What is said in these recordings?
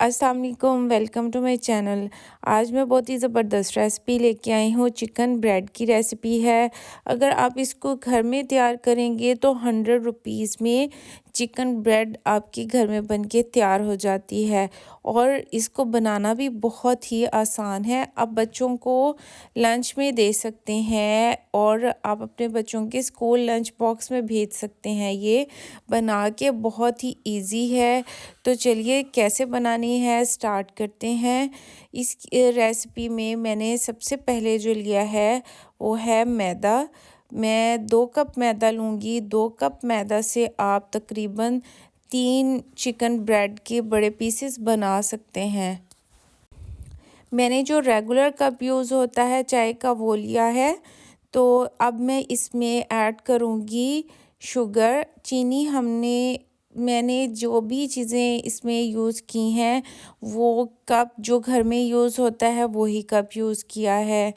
अस्सलाम वालेकुम, welcome to my channel. आज मैं बहुत ही ज़बरदस्त रेसिपी लेके आई हूँ। चिकन ब्रेड की रेसिपी है। अगर आप इसको घर में तैयार करेंगे तो 100 रुपीज़ में चिकन ब्रेड आपके घर में बन के तैयार हो जाती है और इसको बनाना भी बहुत ही आसान है। आप बच्चों को लंच में दे सकते हैं और आप अपने बच्चों के स्कूल लंच बॉक्स में भेज सकते हैं। ये बना के बहुत ही इजी है। तो चलिए कैसे बनानी है स्टार्ट करते हैं। इस रेसिपी में मैंने सबसे पहले जो लिया है वो है मैदा। मैं 2 कप मैदा लूँगी। 2 कप मैदा से आप तकरीबन 3 चिकन ब्रेड के बड़े पीसेस बना सकते हैं। मैंने जो रेगुलर कप यूज़ होता है चाय का वो लिया है। तो अब मैं इसमें ऐड करूँगी शुगर, चीनी। मैंने जो भी चीज़ें इसमें यूज़ की हैं वो कप जो घर में यूज़ होता है वही कप यूज़ किया है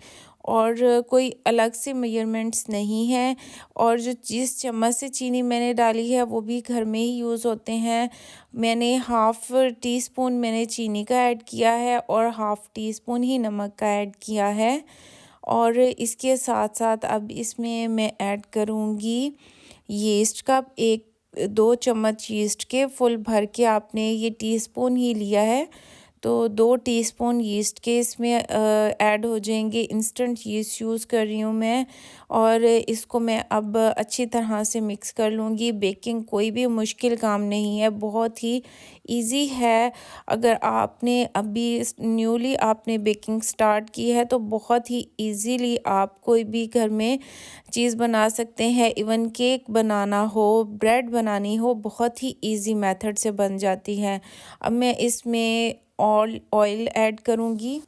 और कोई अलग से मेजरमेंट्स नहीं है। और जो जिस चम्मच से चीनी मैंने डाली है वो भी घर में ही यूज़ होते हैं। मैंने हाफ़ टी स्पून मैंने चीनी का ऐड किया है और हाफ़ टी स्पून ही नमक का ऐड किया है। और इसके साथ-साथ अब इसमें मैं ऐड करूँगी यीस्ट का 1-2 चम्मच यीस्ट के फुल भर के आपने ये टीस्पून ही लिया है। तो 2 टीस्पून यीस्ट के इसमें ऐड हो जाएंगे। इंस्टेंट यीस्ट यूज़ कर रही हूँ मैं और इसको मैं अब अच्छी तरह से मिक्स कर लूँगी। बेकिंग कोई भी मुश्किल काम नहीं है, बहुत ही इजी है। अगर आपने अभी न्यूली आपने बेकिंग स्टार्ट की है तो बहुत ही इजीली आप कोई भी घर में चीज़ बना सकते हैं। इवन केक बनाना हो, ब्रेड बनानी हो, बहुत ही इजी मेथड से बन जाती है। अब मैं इसमें ऑयल ऐड करूँगी।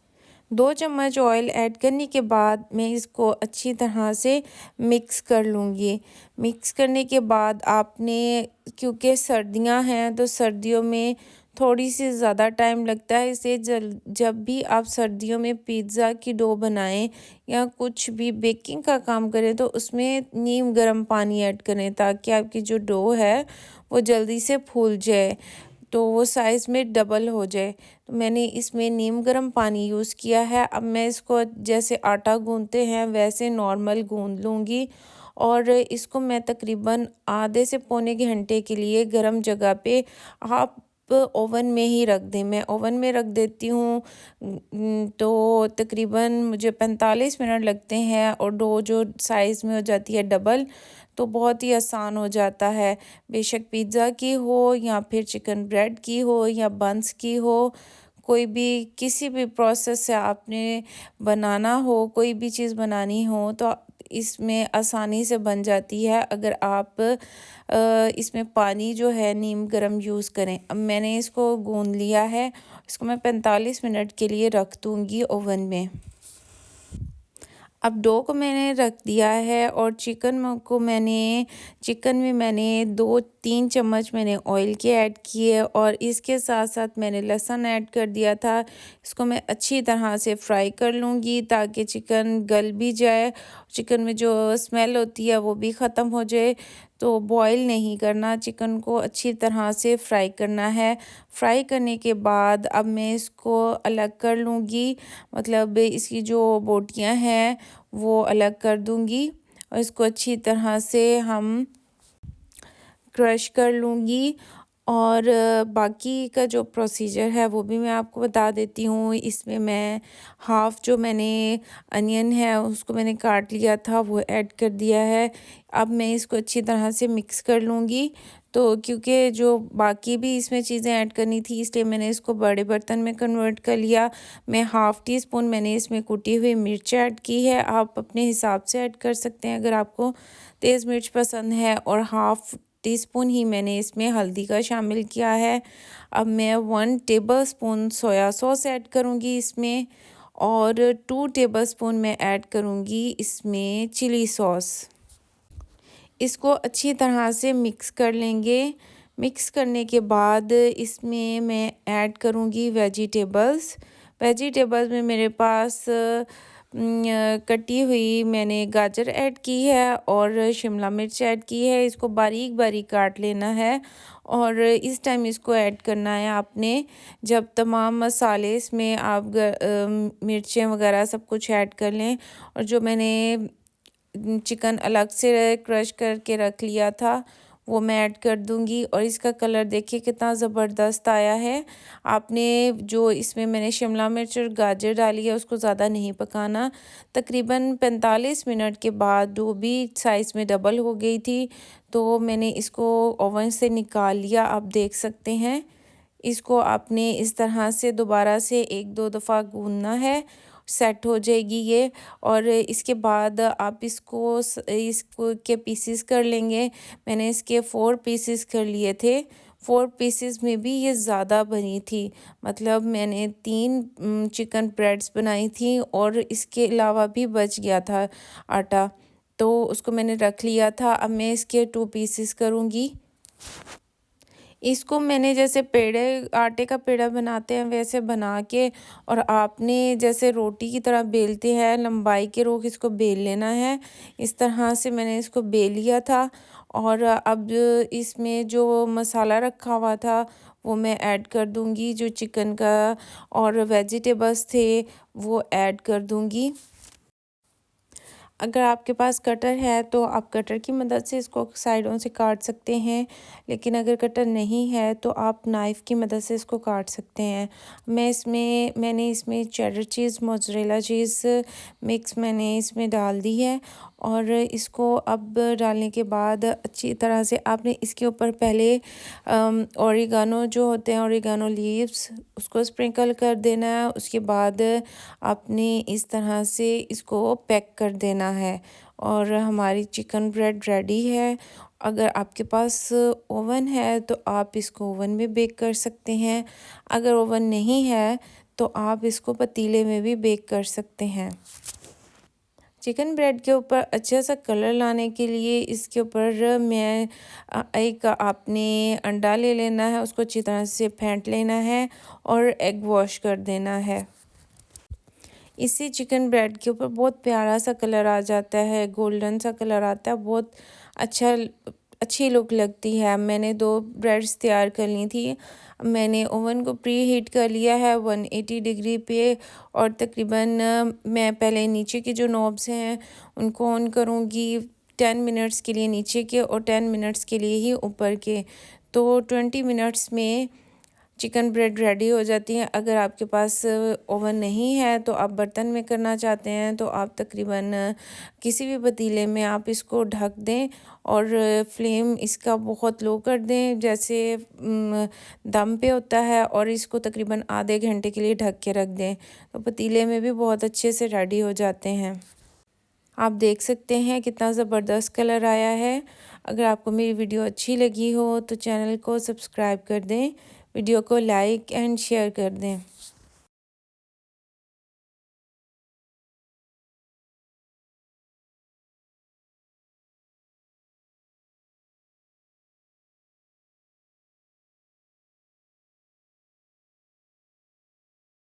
2 चम्मच ऑयल ऐड करने के बाद मैं इसको अच्छी तरह से मिक्स कर लूँगी। मिक्स करने के बाद आपने, क्योंकि सर्दियाँ हैं तो सर्दियों में थोड़ी सी ज़्यादा टाइम लगता है, इसे जब भी आप सर्दियों में पिज़्ज़ा की डो बनाएं या कुछ भी बेकिंग का काम करें तो उसमें नीम गर्म पानी ऐड करें ताकि आपकी जो डो है वो जल्दी से फूल जाए, तो वो साइज़ में डबल हो जाए। तो मैंने इसमें नीम गर्म पानी यूज़ किया है। अब मैं इसको जैसे आटा गूँथते हैं वैसे नॉर्मल गूँथ लूँगी और इसको मैं तकरीबन आधे से पौने घंटे के लिए गर्म जगह पे आप ओवन में ही रख दें। मैं ओवन में रख देती हूँ। तो तकरीबन मुझे 45 मिनट लगते हैं और डो जो साइज़ में हो जाती है डबल, तो बहुत ही आसान हो जाता है। बेशक पिज़्ज़ा की हो या फिर चिकन ब्रेड की हो या बन्स की हो, कोई भी किसी भी प्रोसेस से आपने बनाना हो, कोई भी चीज़ बनानी हो तो इसमें आसानी से बन जाती है अगर आप इसमें पानी जो है नीम गर्म यूज़ करें। अब मैंने इसको गूँथ लिया है, इसको मैं 45 मिनट के लिए रख दूँगी ओवन में। अब डो को मैंने रख दिया है और चिकन में मैंने 2-3 चम्मच मैंने ऑयल के ऐड किए और इसके साथ-साथ मैंने लहसुन ऐड कर दिया था। इसको मैं अच्छी तरह से फ्राई कर लूँगी ताकि चिकन गल भी जाए, चिकन में जो स्मेल होती है वो भी ख़त्म हो जाए। तो बॉईल नहीं करना, चिकन को अच्छी तरह से फ्राई करना है। फ्राई करने के बाद अब मैं इसको अलग कर लूँगी, मतलब इसकी जो बोटियाँ हैं वो अलग कर दूँगी और इसको अच्छी तरह से हम क्रश कर लूँगी। और बाकी का जो प्रोसीजर है वो भी मैं आपको बता देती हूँ। इसमें मैं हाफ़ जो मैंने अनियन है उसको मैंने काट लिया था वो ऐड कर दिया है। अब मैं इसको अच्छी तरह से मिक्स कर लूँगी। तो क्योंकि जो बाकी भी इसमें चीज़ें ऐड करनी थी इसलिए मैंने इसको बड़े बर्तन में कन्वर्ट कर लिया। मैं हाफ़ टी स्पून मैंने इसमें कुटी हुई मिर्च ऐड की है, आप अपने हिसाब से ऐड कर सकते हैं अगर आपको तेज़ मिर्च पसंद है। और हाफ़ टीस्पून ही मैंने इसमें हल्दी का शामिल किया है। अब मैं 1 टेबलस्पून सोया सॉस ऐड करूँगी इसमें और 2 टेबलस्पून मैं ऐड करूँगी इसमें चिली सॉस। इसको अच्छी तरह से मिक्स कर लेंगे। मिक्स करने के बाद इसमें मैं ऐड करूँगी वेजिटेबल्स। वेजिटेबल्स में मेरे पास कटी हुई मैंने गाजर ऐड की है और शिमला मिर्च ऐड की है। इसको बारीक बारीक काट लेना है और इस टाइम इसको ऐड करना है आपने, जब तमाम मसाले इसमें आप मिर्चें वगैरह सब कुछ ऐड कर लें। और जो मैंने चिकन अलग से क्रश करके रख लिया था वो मैं ऐड कर दूंगी। और इसका कलर देखिए कितना ज़बरदस्त आया है। आपने जो इसमें मैंने शिमला मिर्च और गाजर डाली है उसको ज़्यादा नहीं पकाना। तकरीबन 45 मिनट के बाद वो भी साइज़ में डबल हो गई थी, तो मैंने इसको ओवन से निकाल लिया। आप देख सकते हैं इसको आपने इस तरह से दोबारा से 1-2 दफ़ा गूँदना है, सेट हो जाएगी ये। और इसके बाद आप इसको के पीसेस कर लेंगे। मैंने इसके 4 पीसेस कर लिए थे। 4 पीसेस में भी ये ज़्यादा बनी थी, मतलब मैंने 3 चिकन ब्रेड्स बनाई थी और इसके अलावा भी बच गया था आटा, तो उसको मैंने रख लिया था। अब मैं इसके 2 पीसेस करूँगी। इसको मैंने जैसे पेड़े आटे का पेड़ा बनाते हैं वैसे बना के, और आपने जैसे रोटी की तरह बेलते हैं लंबाई के रोक इसको बेल लेना है। इस तरह से मैंने इसको बेल लिया था। और अब इसमें जो मसाला रखा हुआ था वो मैं ऐड कर दूंगी, जो चिकन का और वेजिटेबल्स थे वो ऐड कर दूंगी। अगर आपके पास कटर है तो आप कटर की मदद से इसको साइडों से काट सकते हैं, लेकिन अगर कटर नहीं है तो आप नाइफ़ की मदद से इसको काट सकते हैं। मैंने इसमें चेडर चीज़, मोज़रेला चीज़ मिक्स मैंने इसमें डाल दी है। और इसको अब डालने के बाद अच्छी तरह से आपने इसके ऊपर पहले ओरिगानो जो होते हैं, ओरिगानो लीव्स, उसको स्प्रिंकल कर देना है। उसके बाद आपने इस तरह से इसको पैक कर देना है और हमारी चिकन ब्रेड रेडी है। अगर आपके पास ओवन है तो आप इसको ओवन में बेक कर सकते हैं। अगर ओवन नहीं है तो आप इसको पतीले में भी बेक कर सकते हैं। चिकन ब्रेड के ऊपर अच्छा सा कलर लाने के लिए इसके ऊपर एक आपने अंडा ले लेना है, उसको अच्छी तरह से फेंट लेना है और एग वॉश कर देना है। इससे चिकन ब्रेड के ऊपर बहुत प्यारा सा कलर आ जाता है, गोल्डन सा कलर आता है, बहुत अच्छी लुक लगती है। मैंने 2 ब्रेड्स तैयार कर ली थी। मैंने ओवन को प्री हीट कर लिया है 180 डिग्री पे, और तकरीबन मैं पहले नीचे के जो नॉब्स हैं उनको ऑन करूँगी 10 मिनट्स के लिए नीचे के और 10 मिनट्स के लिए ही ऊपर के। तो 20 मिनट्स में चिकन ब्रेड रेडी हो जाती है। अगर आपके पास ओवन नहीं है तो आप बर्तन में करना चाहते हैं तो आप तकरीबन किसी भी पतीले में आप इसको ढक दें और फ्लेम इसका बहुत लो कर दें, जैसे दम पे होता है, और इसको तकरीबन आधे घंटे के लिए ढक के रख दें, तो पतीले में भी बहुत अच्छे से रेडी हो जाते हैं। आप देख सकते हैं कितना ज़बरदस्त कलर आया है। अगर आपको मेरी वीडियो अच्छी लगी हो तो चैनल को सब्सक्राइब कर दें, वीडियो को लाइक एंड शेयर कर दें।